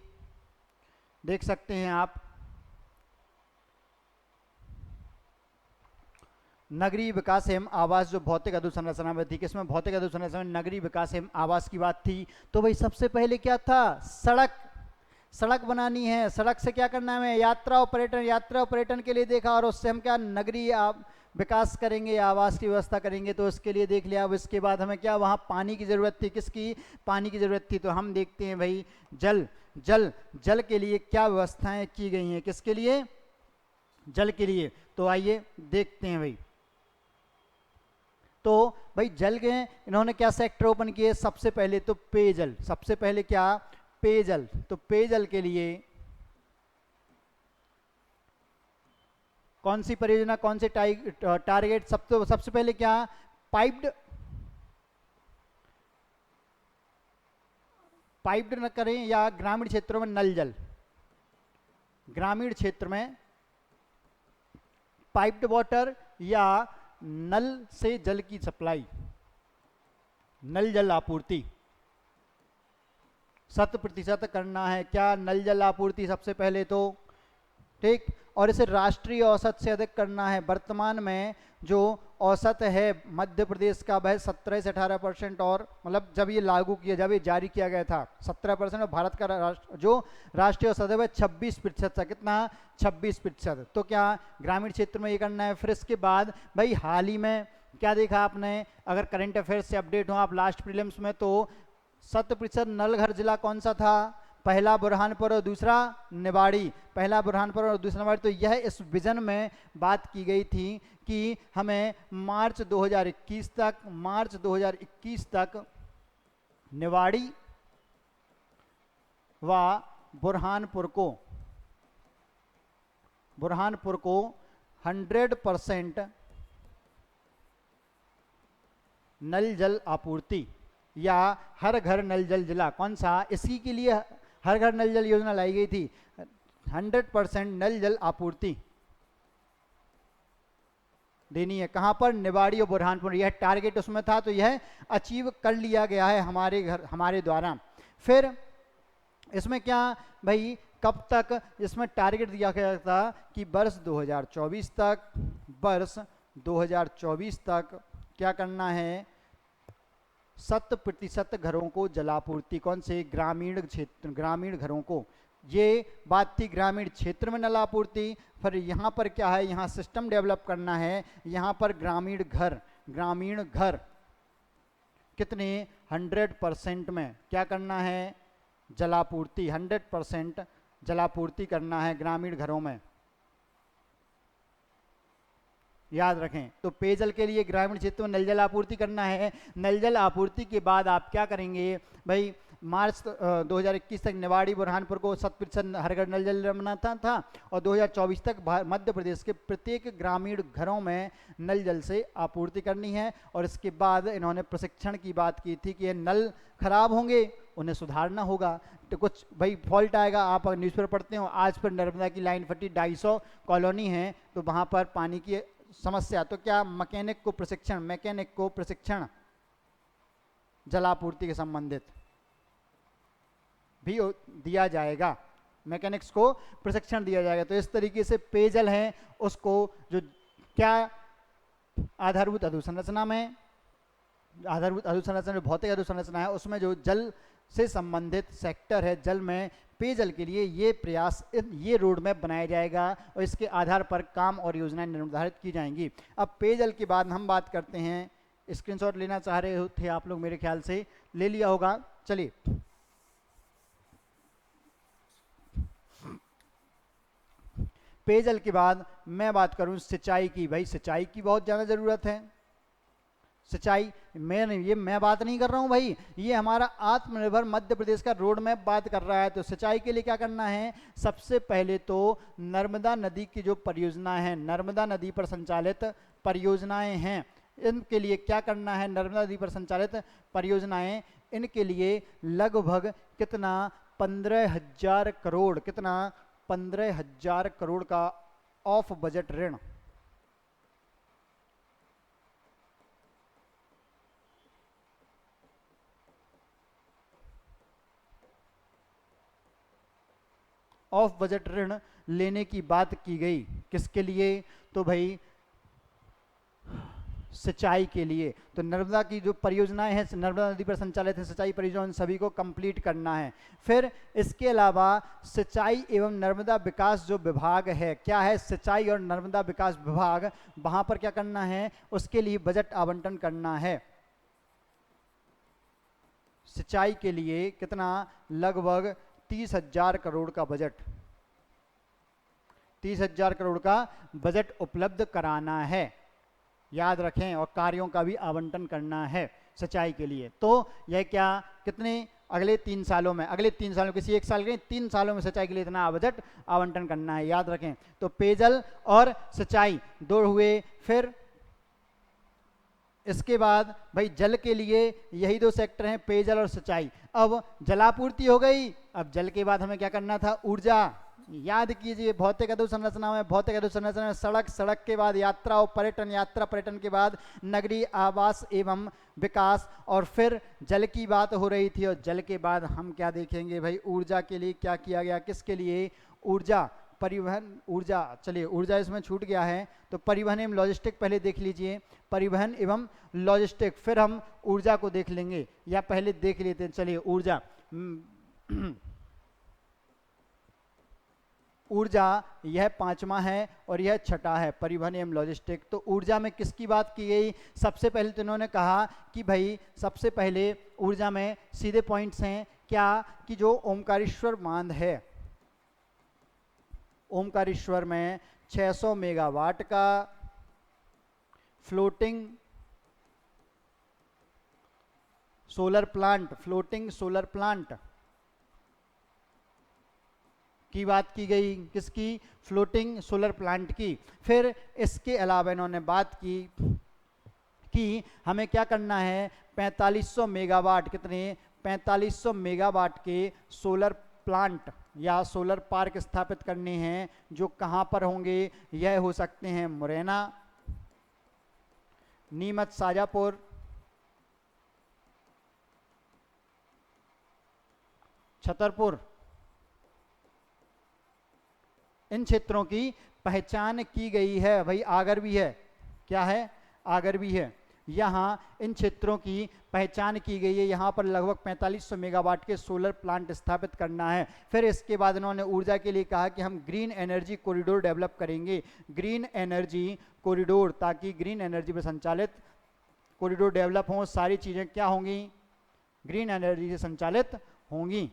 देख सकते हैं आप, नगरीय विकास एवं आवास जो भौतिक अधोसंरचना में थी। किसमें? भौतिक अधोसंरचना में नगरीय विकास एवं आवास की बात थी। तो भाई सबसे पहले क्या था? सड़क, सड़क बनानी है। सड़क से क्या करना है हमें? यात्रा और पर्यटन, यात्रा और पर्यटन के लिए देखा, और उससे हम क्या नगरीय विकास करेंगे, आवास की व्यवस्था करेंगे, तो इसके लिए देख लिया। अब इसके बाद हमें क्या, वहाँ पानी की ज़रूरत थी। किसकी? पानी की ज़रूरत थी। तो हम देखते हैं भाई जल, जल, जल के लिए क्या व्यवस्थाएं की गई हैं? किसके लिए? जल के लिए। तो आइए देखते हैं भाई। तो भाई जल के इन्होंने क्या सेक्टर ओपन किए? सबसे पहले तो पेयजल, सबसे पहले क्या? पेयजल। तो पेयजल के लिए कौन सी परियोजना, कौन से टारगेट? सबसे पहले क्या? पाइप्ड, पाइप्ड न करें, या ग्रामीण क्षेत्रों में नल जल, ग्रामीण क्षेत्र में पाइप्ड वाटर या नल से जल की सप्लाई, नल जल आपूर्ति 100% करना है। क्या? नल जल आपूर्ति सबसे पहले तो, ठीक। और इसे राष्ट्रीय औसत से अधिक करना है। वर्तमान में जो औसत है मध्य प्रदेश का वह 17 से 18%, और मतलब जब ये लागू किया, जब ये जारी किया गया था 17%, और भारत का जो राष्ट्रीय औसत है वह 26% था। कितना? 26%। तो क्या ग्रामीण क्षेत्र में ये करना है। फिर इसके बाद भाई हाल ही में क्या देखा आपने, अगर करंट अफेयर्स से अपडेट हो आप लास्ट प्रीलिम्स में, तो 100% नल घर जिला कौन सा था? पहला बुरहानपुर और दूसरा निवाड़ी, पहला बुरहानपुर और दूसरा निवाड़ी। तो यह इस विजन में बात की गई थी कि हमें मार्च 2021 तक, मार्च 2021 तक निवाड़ी व बुरहानपुर को 100% नल जल आपूर्ति, या हर घर नल जल जिला, कौन सा? इसी के लिए हर घर नल जल योजना लाई गई थी। 100% नल जल आपूर्ति देनी है। कहां पर? निवाड़ी और बुरहानपुर, यह टारगेट उसमें था। तो यह अचीव कर लिया गया है हमारे द्वारा। फिर इसमें क्या भाई, कब तक इसमें टारगेट दिया गया था कि वर्ष 2024 तक, वर्ष 2024 तक क्या करना है? 100% घरों को जलापूर्ति। कौन से? ग्रामीण क्षेत्र, ग्रामीण घरों को। ये बात थी ग्रामीण क्षेत्र में नलापूर्ति। फिर यहाँ पर क्या है? यहाँ सिस्टम डेवलप करना है। यहाँ पर ग्रामीण घर, ग्रामीण घर कितने? 100% में क्या करना है? जलापूर्ति, 100% जलापूर्ति करना है ग्रामीण घरों में, याद रखें। तो पेयजल के लिए ग्रामीण क्षेत्र में नल जल आपूर्ति करना है। नल जल आपूर्ति के बाद आप क्या करेंगे भाई? मार्च 2021 तक निवाड़ी बुरहानपुर को 100% हर घर नल जल बनाना था, और 2024 तक मध्य प्रदेश के प्रत्येक ग्रामीण घरों में नल जल से आपूर्ति करनी है। और इसके बाद इन्होंने प्रशिक्षण की बात की थी कि ये नल खराब होंगे, उन्हें सुधारना होगा। तो कुछ भाई फॉल्ट आएगा, आप अगर न्यूज़पेपर पढ़ते हो, आज पर नर्मदा की लाइन फटी, 250 कॉलोनी है, तो वहाँ पर पानी की समस्या। तो क्या मैकेनिक को प्रशिक्षण, मैकेनिक को प्रशिक्षण जलापूर्ति के संबंधित भी दिया जाएगा, मैकेनिक्स को प्रशिक्षण दिया जाएगा। तो इस तरीके से पेयजल है उसको, जो क्या आधारभूत अधोसंरचना में, आधारभूत अधोसंरचना जो भौतिक अधोसंरचना है उसमें जो जल से संबंधित सेक्टर है जल में पेयजल के लिए ये प्रयास, ये रोड मैप बनाया जाएगा और इसके आधार पर काम और योजनाएं निर्धारित की जाएंगी। अब पेयजल के बाद हम बात करते हैं, स्क्रीनशॉट लेना चाह रहे थे आप लोग, मेरे ख्याल से ले लिया होगा। चलिए पेयजल के बाद मैं बात करूं सिंचाई की। भाई सिंचाई की बहुत ज़्यादा ज़रूरत है। सिंचाई मैं बात नहीं कर रहा हूं भाई, ये हमारा आत्मनिर्भर मध्य प्रदेश का रोड मैप बात कर रहा है। तो सिंचाई के लिए क्या करना है, सबसे पहले तो नर्मदा नदी की जो परियोजना है, नर्मदा नदी पर संचालित परियोजनाएं हैं, इनके लिए क्या करना है, नर्मदा नदी पर संचालित परियोजनाएं, इनके लिए लगभग कितना 15,000 करोड़, कितना 15,000 करोड़ का ऑफ बजट ऋण, ऑफ बजट ऋण लेने की बात की गई। किसके लिए, तो भाई सिंचाई के लिए। तो नर्मदा की जो परियोजनाएं हैं, नर्मदा नदी पर संचालित है सिंचाई परियोजना, उन सभी को कंप्लीट करना है। फिर इसके अलावा सिंचाई एवं नर्मदा विकास जो विभाग है, क्या है, सिंचाई और नर्मदा विकास विभाग, वहां पर क्या करना है, उसके लिए बजट आवंटन करना है। सिंचाई के लिए कितना, लगभग 30,000 करोड़ का बजट, 30,000 करोड़ का बजट उपलब्ध कराना है, याद रखें। और कार्यों का भी आवंटन करना है सिंचाई के लिए। तो यह क्या, कितने, अगले 3 सालों में, अगले 3 सालों, किसी एक साल के 3 सालों में सिंचाई के लिए इतना बजट आवंटन करना है, याद रखें। तो पेयजल और सिंचाई 2 हुए। फिर इसके बाद भाई जल के लिए यही 2 सेक्टर हैं, पेयजल और सिंचाई। अब जलापूर्ति हो गई, अब जल के बाद हमें क्या करना था, ऊर्जा। याद कीजिए, भौतिक अधोसंरचना में, भौतिक अधोसंरचना में सड़क, सड़क के बाद यात्रा और पर्यटन, यात्रा पर्यटन के बाद नगरीय आवास एवं विकास, और फिर जल की बात हो रही थी। और जल के बाद हम क्या देखेंगे भाई, ऊर्जा के लिए क्या किया गया, किसके लिए, ऊर्जा, परिवहन, ऊर्जा। चलिए ऊर्जा इसमें छूट गया है, तो परिवहन एवं लॉजिस्टिक पहले देख लीजिए, परिवहन एवं लॉजिस्टिक, फिर हम ऊर्जा को देख लेंगे, या पहले देख लेते हैं। चलिए ऊर्जा, ऊर्जा यह 5वां है और यह 6ठा है, परिवहन एवं लॉजिस्टिक। तो ऊर्जा में किसकी बात की गई, सबसे पहले तो इन्होंने कहा कि भाई सबसे पहले ऊर्जा में सीधे पॉइंट्स हैं क्या, कि जो ओमकारेश्वर बांध है, ओमकारेश्वर में 600 मेगावाट का floating solar plant, floating solar plant की बात की गई, किसकी, फ्लोटिंग सोलर प्लांट की। फिर इसके अलावा इन्होंने बात की कि हमें क्या करना है, 4500 मेगावाट, कितने, 4500 मेगावाट के सोलर प्लांट या सोलर पार्क स्थापित करने हैं, जो कहां पर होंगे, यह हो सकते हैं मुरैना, नीमच, शाजापुर, छतरपुर। इन क्षेत्रों की पहचान की गई है। भाई आगर भी है, क्या है, आगर भी है। यहाँ इन क्षेत्रों की पहचान की गई है, यहाँ पर लगभग 4500 मेगावाट के सोलर प्लांट स्थापित करना है। फिर इसके बाद इन्होंने ऊर्जा के लिए कहा कि हम ग्रीन एनर्जी कॉरिडोर डेवलप करेंगे, ग्रीन एनर्जी कॉरिडोर, ताकि ग्रीन एनर्जी पर संचालित कॉरिडोर डेवलप हों, सारी चीज़ें क्या होंगी, ग्रीन एनर्जी से संचालित होंगी,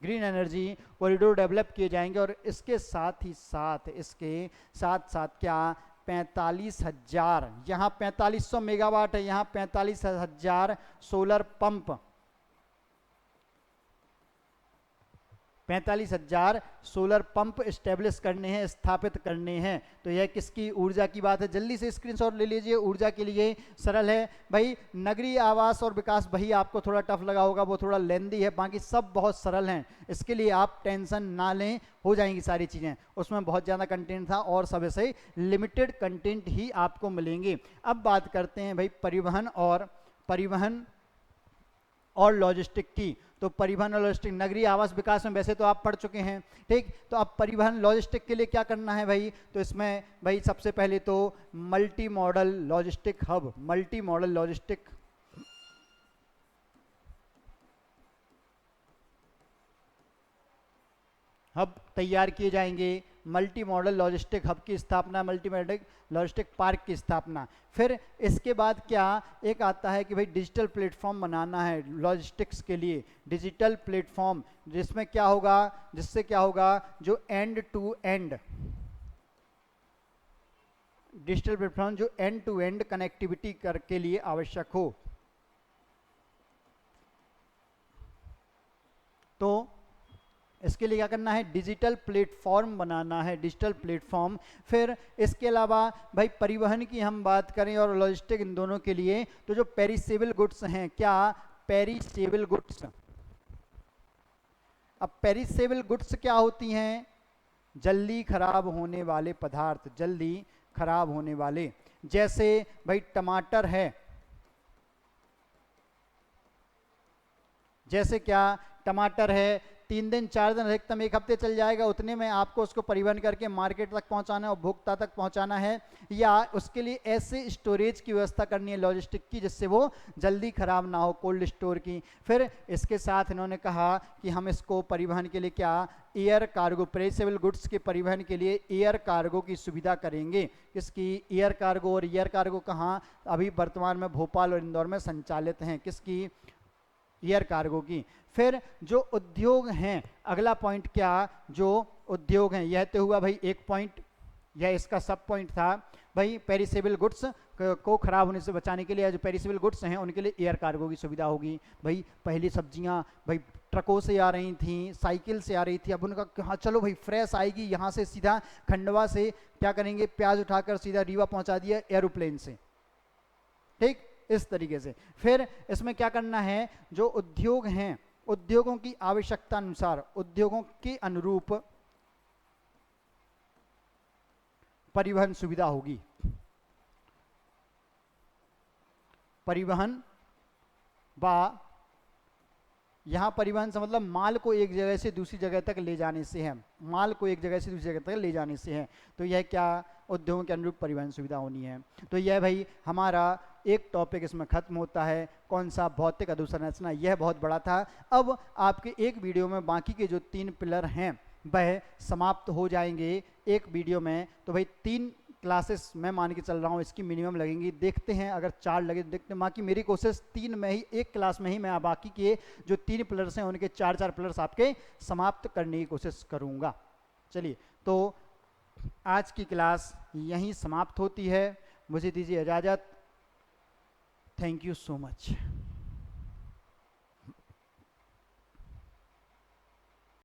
ग्रीन एनर्जी कॉरिडोर डेवलप किए जाएंगे। और इसके साथ ही साथ, इसके साथ साथ क्या, 45,000, यहाँ 4500 मेगावाट है, यहाँ 45,000 solar pump, 45,000 solar pump establish करने हैं, स्थापित करने हैं। तो यह किसकी, ऊर्जा की बात है। जल्दी से स्क्रीनशॉट ले लीजिए। ऊर्जा के लिए सरल है भाई, नगरीय आवास और विकास, वही आपको थोड़ा टफ लगा होगा, वो थोड़ा लेंदी है, बाकी सब बहुत सरल हैं, इसके लिए आप टेंशन ना लें, हो जाएंगी सारी चीज़ें। उसमें बहुत ज़्यादा कंटेंट था और सब से लिमिटेड कंटेंट ही आपको मिलेंगे। अब बात करते हैं भाई परिवहन और लॉजिस्टिक की। तो परिवहन और लॉजिस्टिक, नगरीय आवास विकास में वैसे तो आप पढ़ चुके हैं, ठीक। तो अब परिवहन लॉजिस्टिक के लिए क्या करना है भाई, तो इसमें भाई सबसे पहले तो multi modal logistic hub, multi modal logistic hub तैयार किए जाएंगे, मल्टी मॉडल लॉजिस्टिक हब की स्थापना, मल्टी मॉडल लॉजिस्टिक पार्क की स्थापना। फिर इसके बाद क्या एक आता है कि भाई डिजिटल प्लेटफॉर्म बनाना है लॉजिस्टिक्स के लिए, डिजिटल प्लेटफॉर्म जिसमें क्या होगा, जिससे क्या होगा, जो end to end digital platform जो एंड टू एंड कनेक्टिविटी के लिए आवश्यक हो। तो इसके लिए क्या करना है, डिजिटल प्लेटफॉर्म बनाना है, डिजिटल प्लेटफॉर्म। फिर इसके अलावा भाई परिवहन की हम बात करें और लॉजिस्टिक, इन दोनों के लिए तो जो पेरिसेबल गुड्स हैं, क्या पेरिसेबल गुड्स, अब पेरिसेबल गुड्स क्या होती हैं, जल्दी खराब होने वाले पदार्थ, जल्दी खराब होने वाले, जैसे भाई टमाटर है, जैसे क्या टमाटर है 3 दिन 4 दिन अधिकतम 1 हफ्ते चल जाएगा, उतने में आपको उसको परिवहन करके मार्केट तक पहुंचाना है, उपभोक्ता तक पहुंचाना है, या उसके लिए ऐसे स्टोरेज की व्यवस्था करनी है लॉजिस्टिक की जिससे वो जल्दी खराब ना हो, कोल्ड स्टोर की। फिर इसके साथ इन्होंने कहा कि हम इसको परिवहन के लिए क्या, एयर कार्गो, पेरिसेबल गुड्स के परिवहन के लिए एयर कार्गो की सुविधा करेंगे। किसकी, एयर कार्गो। और एयर कार्गो कहाँ, अभी वर्तमान में भोपाल और इंदौर में संचालित हैं, किसकी, एयर कार्गो की। फिर जो उद्योग हैं, अगला पॉइंट क्या, जो उद्योग हैं, यह तो हुआ भाई एक पॉइंट, यह इसका सब पॉइंट था भाई, पेरिसेबल गुड्स को खराब होने से बचाने के लिए जो पेरिसेबल गुड्स हैं उनके लिए एयर कार्गो की सुविधा होगी। भाई पहली सब्जियां भाई ट्रकों से आ रही थी, साइकिल से आ रही थी, अब उनका हाँ चलो भाई फ्रेश आएगी, यहाँ से सीधा खंडवा से क्या करेंगे, प्याज उठाकर सीधा रीवा पहुंचा दिया एरोप्लेन से, ठीक, इस तरीके से। फिर इसमें क्या करना है, जो उद्योग हैं, उद्योगों की आवश्यकता अनुसार, उद्योगों के अनुरूप परिवहन सुविधा होगी। परिवहन बा, यहां परिवहन से मतलब माल को एक जगह से दूसरी जगह तक ले जाने से है, माल को एक जगह से दूसरी जगह तक ले जाने से है। तो यह क्या, उद्योगों के अनुरूप परिवहन सुविधा होनी है। तो यह भाई हमारा एक टॉपिक इसमें खत्म होता है, कौन सा, भौतिक अधोसंरचना। यह बहुत बड़ा था। अब आपके एक वीडियो में बाकी के जो 3 पिलर हैं वह समाप्त हो जाएंगे एक वीडियो में। तो भाई 3 क्लासेस मैं मान के चल रहा हूँ इसकी मिनिमम लगेंगी, देखते हैं अगर 4 लगे तो देखते हैं। बाकी मेरी कोशिश 3 में ही, एक क्लास में ही मैं बाकी के जो 3 पिलर्स हैं उनके 4-4 पिलर्स आपके समाप्त करने की कोशिश करूँगा। चलिए, तो आज की क्लास यहीं समाप्त होती है, मुझे दीजिए इजाज़त। Thank you so much.